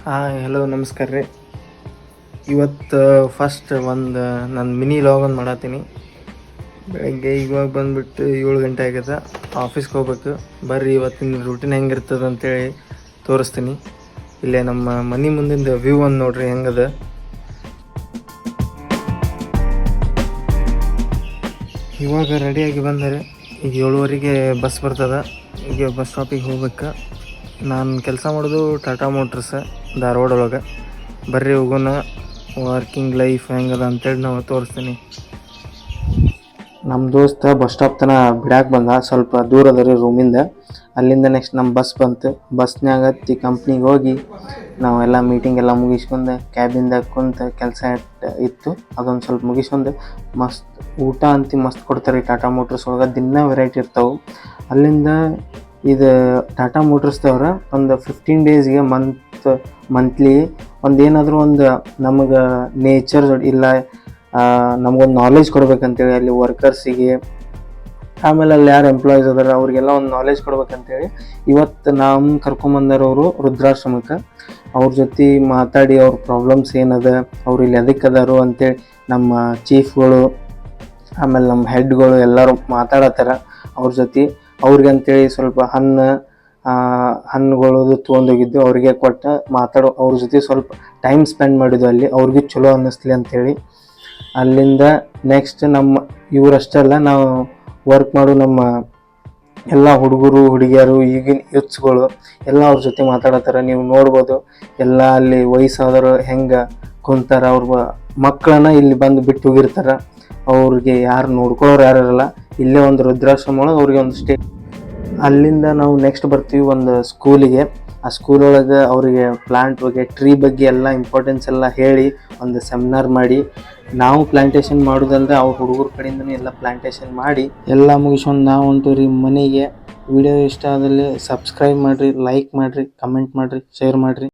Hello ನಮಸ್ಕಾರ ರೀ. ಇವತ್ತು ಫಸ್ಟ್ ಒಂದು ನನ್ನ ಮಿನಿ ಲಾಗನ್ ಮಾಡತ್ತೀನಿ. ಬೆಳಗ್ಗೆ ಇವಾಗ ಬಂದುಬಿಟ್ಟು 7 ಗಂಟೆ ಆಗ್ಯದ. ಆಫೀಸ್ಗೆ ಹೋಗ್ಬೇಕು. ಬರ್ರಿ ಇವತ್ತಿನ ರೂಟೀನ್ ಹೆಂಗಿರ್ತದೆ ಅಂತೇಳಿ ತೋರಿಸ್ತೀನಿ. ಇಲ್ಲೇ ನಮ್ಮ ಮನೆ ಮುಂದಿಂದ ವ್ಯೂ ಒಂದು ನೋಡ್ರಿ ಹೆಂಗದ. ಇವಾಗ ರೆಡಿಯಾಗಿ ಬಂದರೆ ಈಗ 7:15ಗೆ ಬಸ್ ಬರ್ತದೆ. ಈಗ ಬಸ್ ಸ್ಟಾಪಿಗೆ ಹೋಗ್ಬೇಕು. ನಾನು ಕೆಲಸ ಮಾಡೋದು ಟಾಟಾ ಮೋಟ್ರಸ್ ಧಾರವಾಡ ಒಳಗೆ. ಬರ್ರಿ ಹೋಗೋಣ, ವರ್ಕಿಂಗ್ ಲೈಫ್ ಹೆಂಗದ ಅಂತೇಳಿ ನಾವು ತೋರಿಸ್ತೀನಿ. ನಮ್ಮ ದೋಸ್ತ ಬಸ್ ಸ್ಟಾಪ್ ತನಕ ಬಿಡಾಕೆ ಬಂದ. ಸ್ವಲ್ಪ ದೂರ ಅದ ರೀ ರೂಮಿಂದ. ಅಲ್ಲಿಂದ ನೆಕ್ಸ್ಟ್ ನಮ್ಮ ಬಸ್ ಬಂತು. ಬಸ್ನಾಗ ಹತ್ತಿ ಕಂಪ್ನಿಗೆ ಹೋಗಿ ನಾವೆಲ್ಲ ಮೀಟಿಂಗ್ ಎಲ್ಲ ಮುಗಿಸ್ಕೊಂಡು ಕ್ಯಾಬಿನ್ದಾಗ ಕುಂತು ಕೆಲಸ ಇತ್ತು ಅದೊಂದು ಸ್ವಲ್ಪ ಮುಗಿಸ್ಕೊಂಡು ಮಸ್ತ್ ಊಟ ಅಂತ ಮಸ್ತ್ ಕೊಡ್ತಾರೆ ಟಾಟಾ ಮೋಟ್ರಸ್ ಒಳಗೆ. ದಿನ ವೆರೈಟಿ ಇರ್ತಾವೆ. ಅಲ್ಲಿಂದ ಇದು ಟಾಟಾ ಮೋಟ್ರಸ್ದವ್ರ ಒಂದು 15 ಡೇಸ್ಗೆ ಮಂತ್ಲಿ ಏನಾದರೂ ಒಂದು ನಮಗೆ ನೇಚರ್ ಇಲ್ಲ ನಮಗೊಂದು ನಾಲೆಜ್ ಕೊಡ್ಬೇಕಂತೇಳಿ ಅಲ್ಲಿ ವರ್ಕರ್ಸಿಗೆ, ಆಮೇಲೆ ಅಲ್ಲಿ ಯಾರು ಎಂಪ್ಲಾಯೀಸ್ ಅದಾರ ಅವ್ರಿಗೆಲ್ಲ ಒಂದು ನಾಲೆಜ್ ಕೊಡ್ಬೇಕಂತೇಳಿ ಇವತ್ತು ನಮ್ಮ ಕರ್ಕೊಂಬಂದರವರು ವೃದ್ಧಾಶ್ರಮಕ್ಕೆ. ಅವ್ರ ಜೊತೆ ಮಾತಾಡಿ ಅವ್ರ ಪ್ರಾಬ್ಲಮ್ಸ್ ಏನದ, ಅವ್ರು ಇಲ್ಲಿ ಎದಕ್ಕೆ ಅದಾರು ಅಂತೇಳಿ ನಮ್ಮ ಚೀಫ್ಗಳು ಆಮೇಲೆ ನಮ್ಮ ಹೆಡ್ಗಳು ಎಲ್ಲರೂ ಮಾತಾಡತ್ತಾರ ಅವ್ರ ಜೊತೆ. ಅವ್ರಿಗೆ ಅಂತೇಳಿ ಸ್ವಲ್ಪ ಹಣ್ಣುಗಳು ತೊಗೊಂಡೋಗಿದ್ದು ಅವ್ರಿಗೆ ಕೊಟ್ಟು ಅವ್ರ ಜೊತೆ ಸ್ವಲ್ಪ ಟೈಮ್ ಸ್ಪೆಂಡ್ ಮಾಡಿದ್ದು ಅಲ್ಲಿ. ಅವ್ರಿಗೆ ಚಲೋ ಅನ್ನಿಸ್ಲಿ ಅಂಥೇಳಿ. ಅಲ್ಲಿಂದ ನೆಕ್ಸ್ಟ್ ಇವರಷ್ಟೆಲ್ಲ ನಾವು ವರ್ಕ್ ಮಾಡೋ ನಮ್ಮ ಎಲ್ಲ ಹುಡುಗರು ಹುಡುಗಿಯರು ಈಗಿನ ಯೂತ್ಸ್ಗಳು ಎಲ್ಲ ಅವ್ರ ಜೊತೆ ಮಾತಾಡತ್ತಾರ. ನೀವು ನೋಡ್ಬೋದು ಎಲ್ಲ ಅಲ್ಲಿ ವಯಸ್ಸಾದವರು ಹೆಂಗೆ ಕುಂತಾರ. ಅವ್ರ ಮಕ್ಕಳನ್ನ ಇಲ್ಲಿ ಬಂದು ಬಿಟ್ಟು ಹೋಗಿರ್ತಾರೆ. ಅವ್ರಿಗೆ ಯಾರು ನೋಡ್ಕೊಳ್ಳೋರು ಯಾರು ಇರಲ್ಲ. ಇಲ್ಲೇ ಒಂದು ವೃದ್ಧಾಶ್ರಮ ಒಳಗೆ ಅವ್ರಿಗೆ ಒಂದು ಅಲ್ಲಿಂದ ನಾವು ನೆಕ್ಸ್ಟ್ ಬರ್ತೀವಿ ಒಂದು ಸ್ಕೂಲಿಗೆ. ಆ ಸ್ಕೂಲ್ ಒಳಗೆ ಅವರಿಗೆ ಪ್ಲಾಂಟ್ ಬಗ್ಗೆ, ಟ್ರೀ ಬಗ್ಗೆ ಎಲ್ಲ ಇಂಪಾರ್ಟೆನ್ಸ್ ಎಲ್ಲ ಹೇಳಿ ಒಂದು ಸೆಮಿನಾರ್ ಮಾಡಿ, ನಾವು ಪ್ಲಾಂಟೇಶನ್ ಮಾಡೋದಲ್ಲದೆ ಅವ್ರ ಹುಡುಗರ ಕಡೆಯಿಂದನೂ ಎಲ್ಲ ಪ್ಲಾಂಟೇಶನ್ ಮಾಡಿ ಎಲ್ಲ ಮುಗಿಸ್ಕೊಂಡು ನಾವು ಹೊಂಟೀವಿ ಮನೆಗೆ. ವಿಡಿಯೋ ಇಷ್ಟ ಆದಲ್ಲಿ ಸಬ್ಸ್ಕ್ರೈಬ್ ಮಾಡಿರಿ, ಲೈಕ್ ಮಾಡಿರಿ, ಕಮೆಂಟ್ ಮಾಡಿರಿ, ಶೇರ್ ಮಾಡಿರಿ.